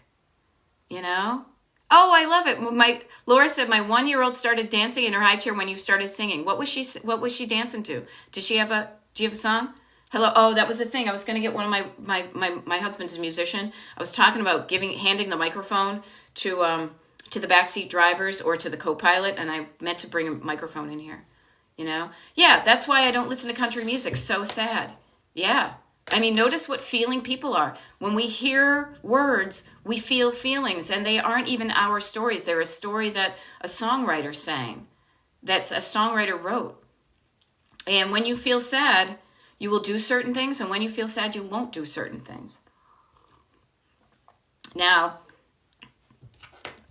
[SPEAKER 1] Oh, I love it. Laura said my 1-year-old started dancing in her high chair when you started singing. What was she dancing to? Do you have a song? Hello. Oh, that was the thing. I was going to get one of my husband's a musician. I was talking about handing the microphone to the backseat drivers or to the co-pilot, and I meant to bring a microphone in here. Yeah, that's why I don't listen to country music. So sad. Yeah. I mean, notice what feeling people are. When we hear words, we feel feelings, and they aren't even our stories. They're a story that a songwriter sang, that's a songwriter wrote. And when you feel sad, you will do certain things, and when you feel sad, you won't do certain things. Now,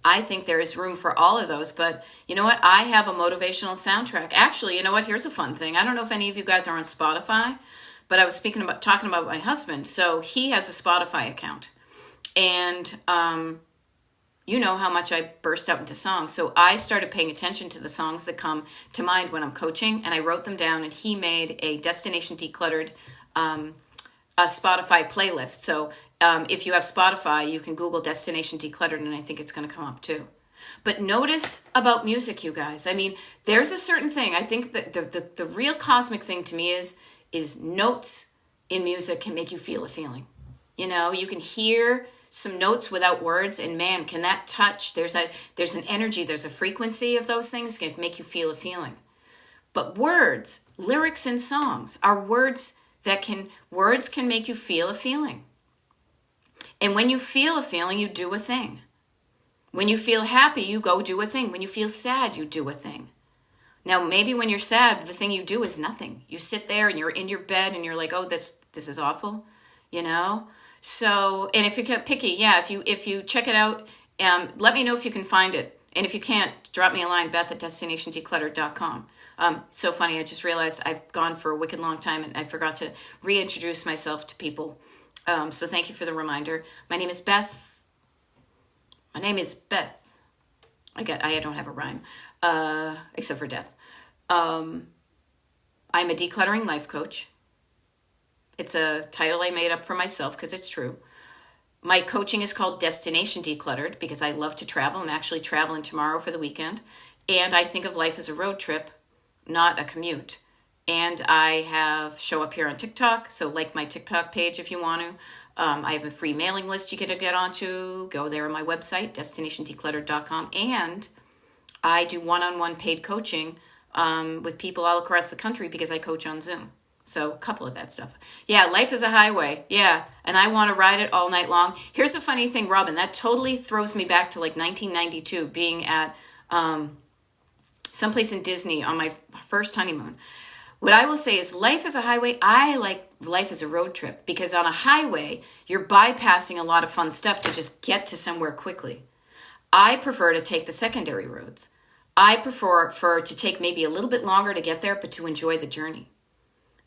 [SPEAKER 1] I think there is room for all of those, but you know what? I have a motivational soundtrack. Actually, you know what? Here's a fun thing. I don't know if any of you guys are on Spotify, but I was talking about my husband. So he has a Spotify account, and you know how much I burst out into songs. So I started paying attention to the songs that come to mind when I'm coaching, and I wrote them down, and he made a Destination Decluttered a Spotify playlist. So if you have Spotify, you can Google Destination Decluttered, and I think it's going to come up too. But notice about music, you guys. I mean, there's a certain thing. I think that the real cosmic thing to me is notes in music can make you feel a feeling. You can hear some notes without words, and man, can that touch? There's an energy, there's a frequency of those things can make you feel a feeling. But words, lyrics in songs are words can make you feel a feeling. And when you feel a feeling, you do a thing. When you feel happy, you go do a thing. When you feel sad, you do a thing. Now, maybe when you're sad, the thing you do is nothing. You sit there and you're in your bed and you're like, oh, this is awful, So, and if you get picky, yeah, if you check it out Let me know if you can find it. And if you can't, drop me a line, beth@destinationdecluttered.com. So funny, I just realized I've gone for a wicked long time and I forgot to reintroduce myself to people. So thank you for the reminder. My name is Beth. My name is Beth. I don't have a rhyme, except for death. I'm a decluttering life coach. It's a title I made up for myself because it's true. My coaching is called Destination Decluttered because I love to travel. I'm actually traveling tomorrow for the weekend. And I think of life as a road trip, not a commute. And I show up here on TikTok, so like my TikTok page if you want to. I have a free mailing list you can get onto. Go there on my website, destinationdecluttered.com. And I do one-on-one paid coaching with people all across the country because I coach on Zoom. So a couple of that stuff. Yeah, life is a highway. Yeah, and I want to ride it all night long. Here's a funny thing, Robin. That totally throws me back to like 1992, being at someplace in Disney on my first honeymoon. What I will say is life is a highway. I like life as a road trip because on a highway, you're bypassing a lot of fun stuff to just get to somewhere quickly. I prefer to take the secondary roads. I prefer to take maybe a little bit longer to get there, but to enjoy the journey.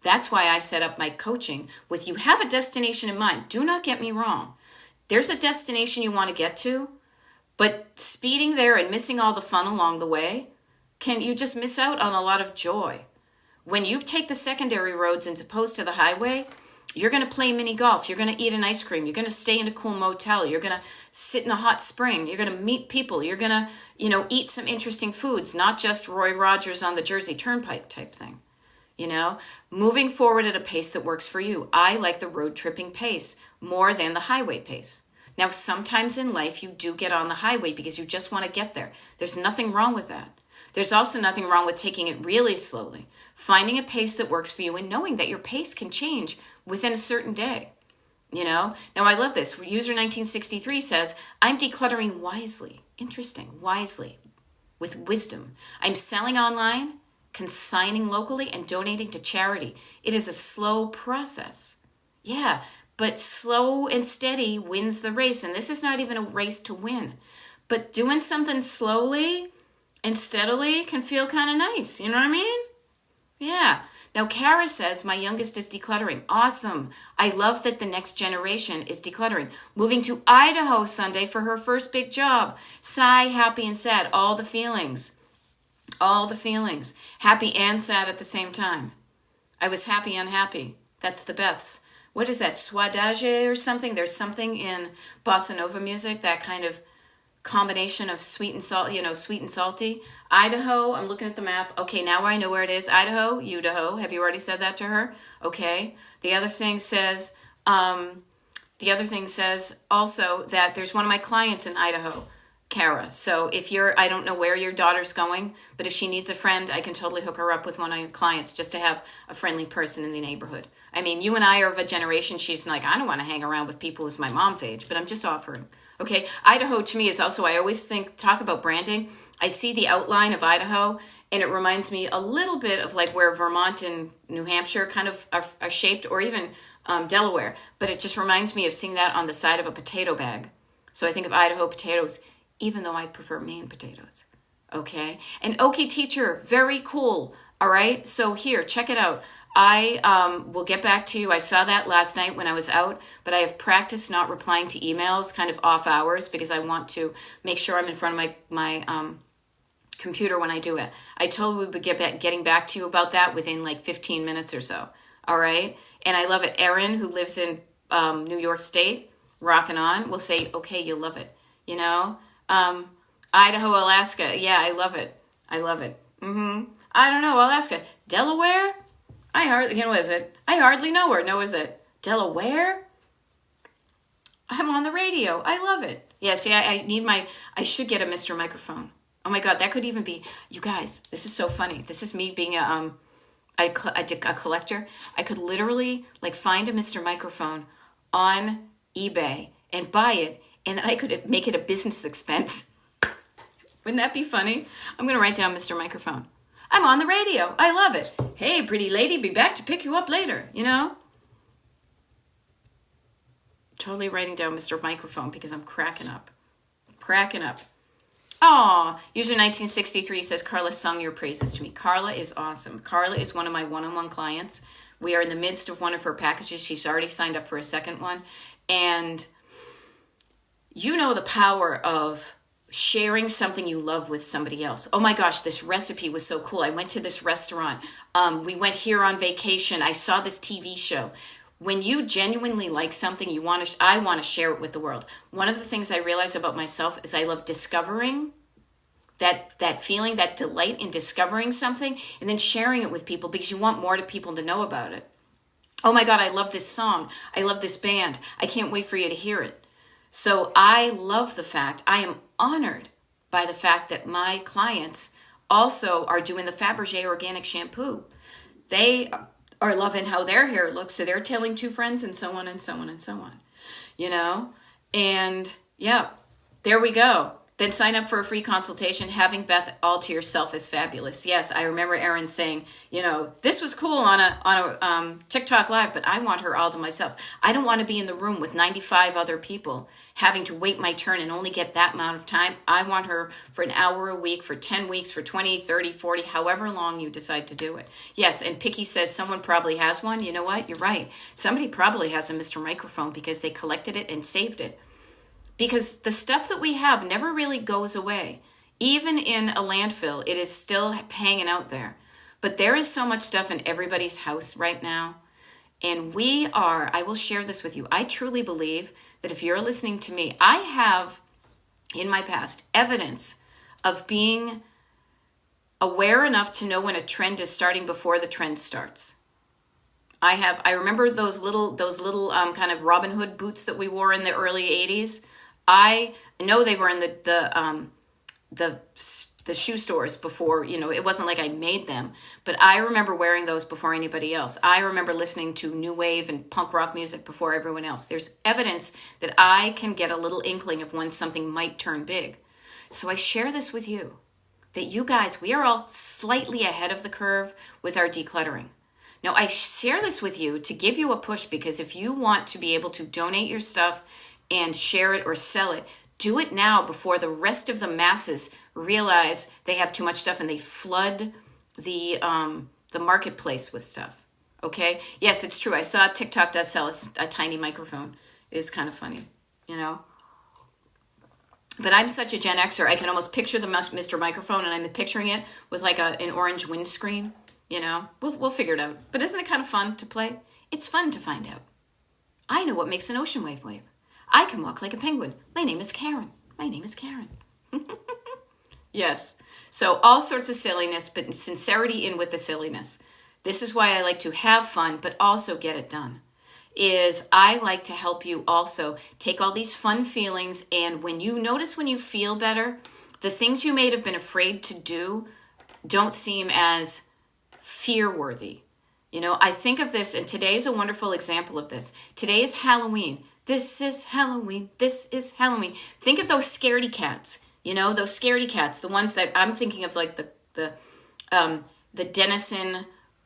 [SPEAKER 1] That's why I set up my coaching with you have a destination in mind. Do not get me wrong. There's a destination you want to get to, but speeding there and missing all the fun along the way, you just miss out on a lot of joy. When you take the secondary roads as opposed to the highway, you're going to play mini golf. You're going to eat an ice cream. You're going to stay in a cool motel. You're going to sit in a hot spring. You're going to meet people. You're going to, eat some interesting foods, not just Roy Rogers on the Jersey Turnpike type thing. Moving forward at a pace that works for you. I like the road tripping pace more than the highway pace. Now, sometimes in life, you do get on the highway because you just want to get there. There's nothing wrong with that. There's also nothing wrong with taking it really slowly, finding a pace that works for you and knowing that your pace can change within a certain day. Now I love this. User 1963 says, I'm decluttering wisely. Interesting. Wisely. With wisdom. I'm selling online, consigning locally, and donating to charity. It is a slow process. Yeah, but slow and steady wins the race. And this is not even a race to win. But doing something slowly and steadily can feel kind of nice. You know what I mean? Yeah. Now, Kara says, my youngest is decluttering. Awesome. I love that the next generation is decluttering. Moving to Idaho Sunday for her first big job. Sigh, happy and sad. All the feelings. All the feelings. Happy and sad at the same time. I was happy, unhappy. That's the Beths. What is that? Suadage or something? There's something in bossa nova music, that kind of combination of sweet and salt, sweet and salty. Idaho, I'm looking at the map. Okay, now I know where it is. Idaho, Udaho. Have you already said that to her? Okay. The other thing says also that there's one of my clients in Idaho, Kara. So I don't know where your daughter's going, but if she needs a friend, I can totally hook her up with one of your clients just to have a friendly person in the neighborhood. I mean, you and I are of a generation, she's like, I don't want to hang around with people who's my mom's age, but I'm just offering. Okay, Idaho to me is also, I always talk about branding. I see the outline of Idaho, and it reminds me a little bit of like where Vermont and New Hampshire kind of are shaped, or even Delaware. But it just reminds me of seeing that on the side of a potato bag. So I think of Idaho potatoes, even though I prefer Maine potatoes. Okay, and Okie teacher, very cool. All right, so here, check it out. I will get back to you. I saw that last night when I was out, but I have practiced not replying to emails kind of off hours because I want to make sure I'm in front of my computer when I do it. I told we would getting back to you about that within like 15 minutes or so. All right? And I love it. Erin, who lives in New York State, rocking on, will say, okay, you'll love it. Idaho, Alaska. Yeah, I love it. I love it. I don't know, Alaska. Delaware? I hardly know her. No, is it Delaware? I'm on the radio. I love it. Yeah, see, I should get a Mr. Microphone. Oh my God, that could even be, you guys, this is so funny. This is me being a collector. I could literally like find a Mr. Microphone on eBay and buy it, and then I could make it a business expense. Wouldn't that be funny? I'm going to write down Mr. Microphone. I'm on the radio. I love it. Hey, pretty lady, be back to pick you up later, Totally writing down Mr. Microphone because I'm cracking up. Cracking up. Aw, user 1963 says, Carla sung your praises to me. Carla is awesome. Carla is one of my one-on-one clients. We are in the midst of one of her packages. She's already signed up for a second one. And you know the power of sharing something you love with somebody else. Oh my gosh, this recipe was so cool. I went to this restaurant. We went here on vacation. I saw this TV show. When you genuinely like something, I want to share it with the world. One of the things I realized about myself is I love discovering that feeling, that delight in discovering something and then sharing it with people because you want more people to know about it. Oh my God, I love this song. I love this band. I can't wait for you to hear it. So I love the fact, I am honored by the fact that my clients also are doing the Fabergé organic shampoo. They are loving how their hair looks, so they're telling 2 friends and so on and so on and so on, you know? And yeah, there we go. Then sign up for a free consultation. Having Beth all to yourself is fabulous. Yes, I remember Erin saying, this was cool on a TikTok live, but I want her all to myself. I don't want to be in the room with 95 other people having to wait my turn and only get that amount of time. I want her for an hour a week, for 10 weeks, for 20, 30, 40, however long you decide to do it. Yes, and Picky says someone probably has one. You know what? You're right. Somebody probably has a Mr. Microphone because they collected it and saved it. Because the stuff that we have never really goes away. Even in a landfill, it is still hanging out there. But there is so much stuff in everybody's house right now. And I will share this with you. I truly believe that if you're listening to me, I have, in my past, evidence of being aware enough to know when a trend is starting before the trend starts. I remember those little kind of Robin Hood boots that we wore in the early 80s. I know they were in the shoe stores before, it wasn't like I made them, but I remember wearing those before anybody else. I remember listening to new wave and punk rock music before everyone else. There's evidence that I can get a little inkling of when something might turn big. So I share this with you, that you guys, we are all slightly ahead of the curve with our decluttering. Now, I share this with you to give you a push, because if you want to be able to donate your stuff and share it or sell it, do it now before the rest of the masses realize they have too much stuff and they flood the marketplace with stuff. Okay? Yes, it's true. I saw TikTok does sell a tiny microphone. It is kind of funny, But I'm such a Gen Xer, I can almost picture the Mr. Microphone, and I'm picturing it with like an orange windscreen. We'll figure it out. But isn't it kind of fun to play? It's fun to find out. I know what makes an ocean wave wave. I can walk like a penguin. My name is Karen. My name is Karen. Yes. So all sorts of silliness, but sincerity in with the silliness. This is why I like to have fun, but also get it done. I like to help you also take all these fun feelings, and when you feel better, the things you may have been afraid to do don't seem as fear-worthy. I think of this, and today is a wonderful example of this. Today is Halloween. This is Halloween. This is Halloween. Think of those scaredy cats. Those scaredy cats, the ones that I'm thinking of, like the Denison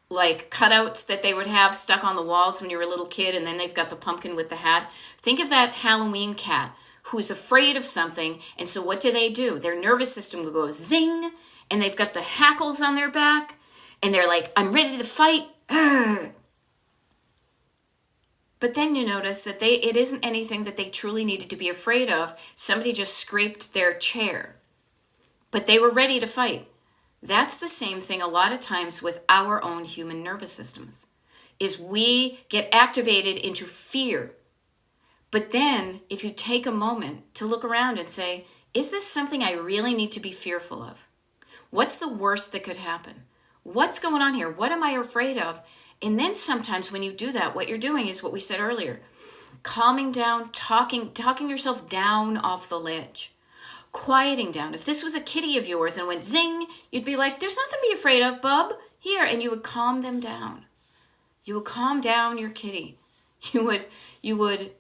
[SPEAKER 1] like cutouts that they would have stuck on the walls when you were a little kid, and then they've got the pumpkin with the hat. Think of that Halloween cat who's afraid of something, and so what do? Their nervous system will go zing, and they've got the hackles on their back, and they're like, I'm ready to fight. Arr. But then you notice that it isn't anything that they truly needed to be afraid of. Somebody just scraped their chair. But they were ready to fight. That's the same thing a lot of times with our own human nervous systems, is we get activated into fear. But then if you take a moment to look around and say, is this something I really need to be fearful of? What's the worst that could happen? What's going on here? What am I afraid of? And then sometimes when you do that, what you're doing is what we said earlier, calming down, talking yourself down off the ledge, quieting down. If this was a kitty of yours and went zing, you'd be like, there's nothing to be afraid of, bub. Here. And you would calm them down. You would calm down your kitty. You would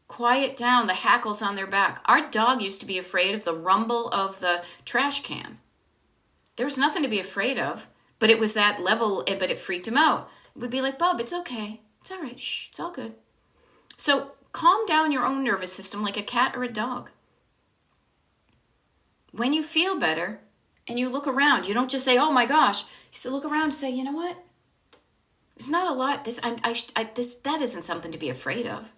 [SPEAKER 1] quiet down the hackles on their back. Our dog used to be afraid of the rumble of the trash can. There was nothing to be afraid of, but it was that level, but it freaked him out. We'd be like, Bub, it's okay. It's all right. Shh, it's all good. So calm down your own nervous system like a cat or a dog. when you feel better and you look around, you don't just say, oh my gosh. You still look around and say, you know what? There's not a lot. That isn't something to be afraid of.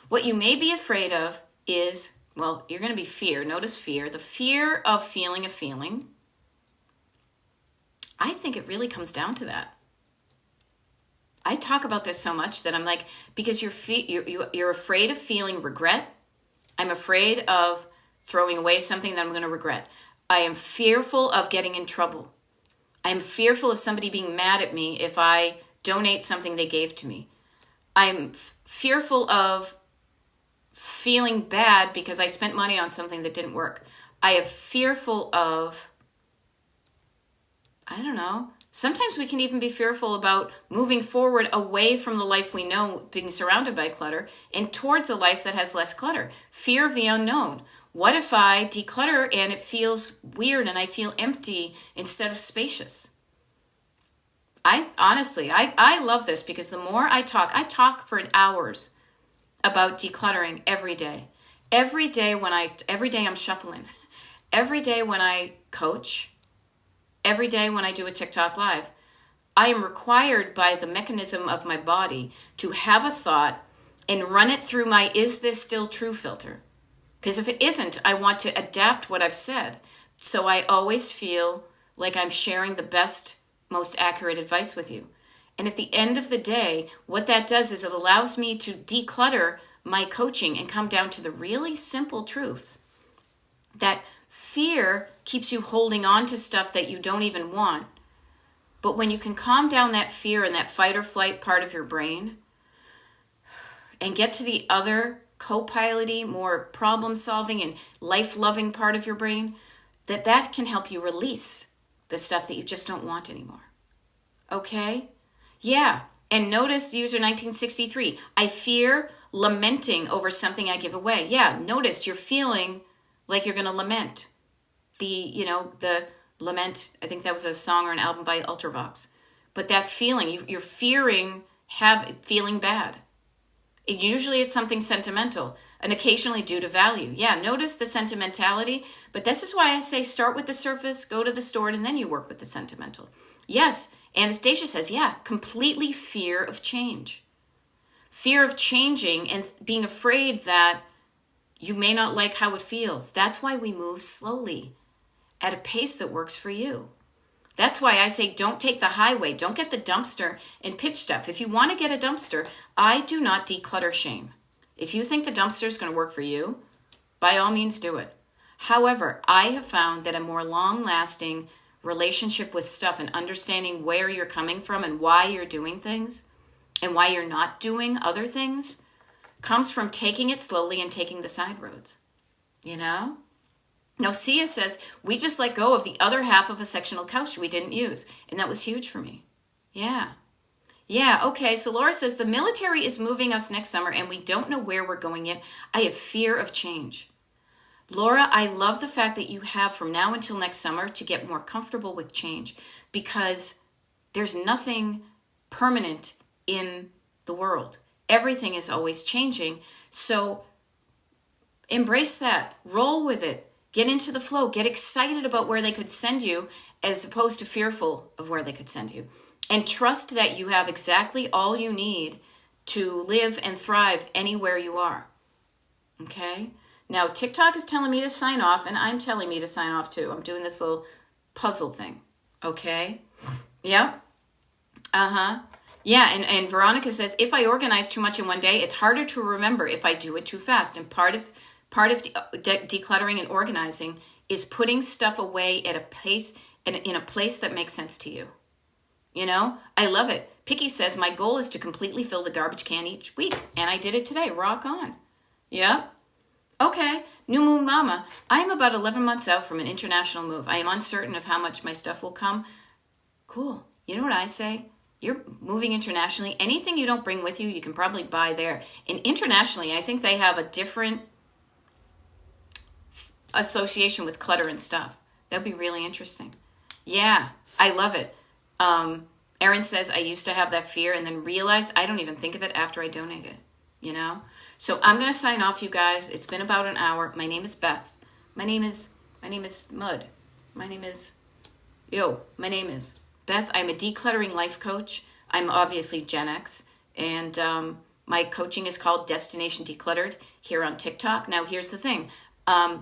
[SPEAKER 1] What you may be afraid of is, well, you're going to be fear. Notice fear. The fear of feeling a feeling. I think it really comes down to that. I talk about this so much that I'm like, because you're afraid of feeling regret. I'm afraid of throwing away something that I'm going to regret. I am fearful of getting in trouble. I'm fearful of somebody being mad at me if I donate something they gave to me. I'm fearful of feeling bad because I spent money on something that didn't work. I am fearful of, I don't know, sometimes we can even be fearful about moving forward away from the life we know, being surrounded by clutter, and towards a life that has less clutter. Fear of the unknown. What if I declutter and it feels weird and I feel empty instead of spacious? I love this because the more I talk for hours about decluttering every day. Every day I'm shuffling. Every day when I coach, every day when I do a TikTok live, I am required by the mechanism of my body to have a thought and run it through my is this still true filter. Because if it isn't, I want to adapt what I've said. So I always feel like I'm sharing the best, most accurate advice with you. And at the end of the day, what that does is it allows me to declutter my coaching and come down to the really simple truths. That fear keeps you holding on to stuff that you don't even want. But when you can calm down that fear and that fight or flight part of your brain and get to the other co-piloting, more problem-solving and life-loving part of your brain, that can help you release the stuff that you just don't want anymore. Okay? Yeah. And notice user 1963, I fear lamenting over something I give away. Yeah, notice you're feeling like you're going to lament. The lament, I think that was a song or an album by Ultravox. But that feeling, you're fearing feeling bad. It usually is something sentimental and occasionally due to value. Yeah, notice the sentimentality, but this is why I say start with the surface, go to the stored, and then you work with the sentimental. Yes, Anastasia says, yeah, completely fear of change. Fear of changing and being afraid that you may not like how it feels. That's why we move slowly at a pace that works for you. That's why I say don't take the highway. Don't get the dumpster and pitch stuff. If you want to get a dumpster, I do not declutter shame. If you think the dumpster is going to work for you, by all means do it. However, I have found that a more long-lasting relationship with stuff and understanding where you're coming from and why you're doing things and why you're not doing other things comes from taking it slowly and taking the side roads. You know? Now, Sia says, we just let go of the other half of a sectional couch we didn't use. And that was huge for me. Yeah. Yeah, okay. So Laura says, the military is moving us next summer and we don't know where we're going yet. I have fear of change. Laura, I love the fact that you have from now until next summer to get more comfortable with change because there's nothing permanent in the world. Everything is always changing. So embrace that. Roll with it. Get into the flow. Get excited about where they could send you as opposed to fearful of where they could send you. And trust that you have exactly all you need to live and thrive anywhere you are. Okay? Now, TikTok is telling me to sign off, and I'm telling me to sign off too. I'm doing this little puzzle thing. Okay? Yep. Uh-huh. Yeah, and Veronica says, if I organize too much in one day, it's harder to remember if I do it too fast. And part of decluttering and organizing is putting stuff away at a pace in a place that makes sense to you. You know, I love it. Picky says, my goal is to completely fill the garbage can each week. And I did it today. Rock on. Yep. Okay. New Moon Mama. I am about 11 months out from an international move. I am uncertain of how much my stuff will come. Cool. You know what I say? You're moving internationally. Anything you don't bring with you, you can probably buy there. And internationally, I think they have a different association with clutter and stuff. That'd be really interesting. Yeah, I love it. Erin says, I used to have that fear and then realized I don't even think of it after I donated, you know? So I'm going to sign off, you guys. It's been about an hour. My name is Beth. My name is My name is Mud. My name is my name is Beth. I'm a decluttering life coach. I'm obviously Gen X, and my coaching is called Destination Decluttered here on TikTok. Now, here's the thing.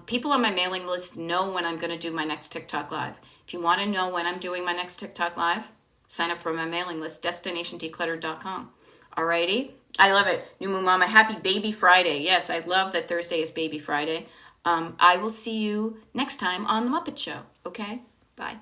[SPEAKER 1] People on my mailing list know when I'm going to do my next TikTok live. If you want to know when I'm doing my next TikTok live, sign up for my mailing list, destinationdecluttered.com. Alrighty? I love it. New Moon Mama, happy Baby Friday. Yes, I love that Thursday is Baby Friday. I will see you next time on The Muppet Show. Okay? Bye.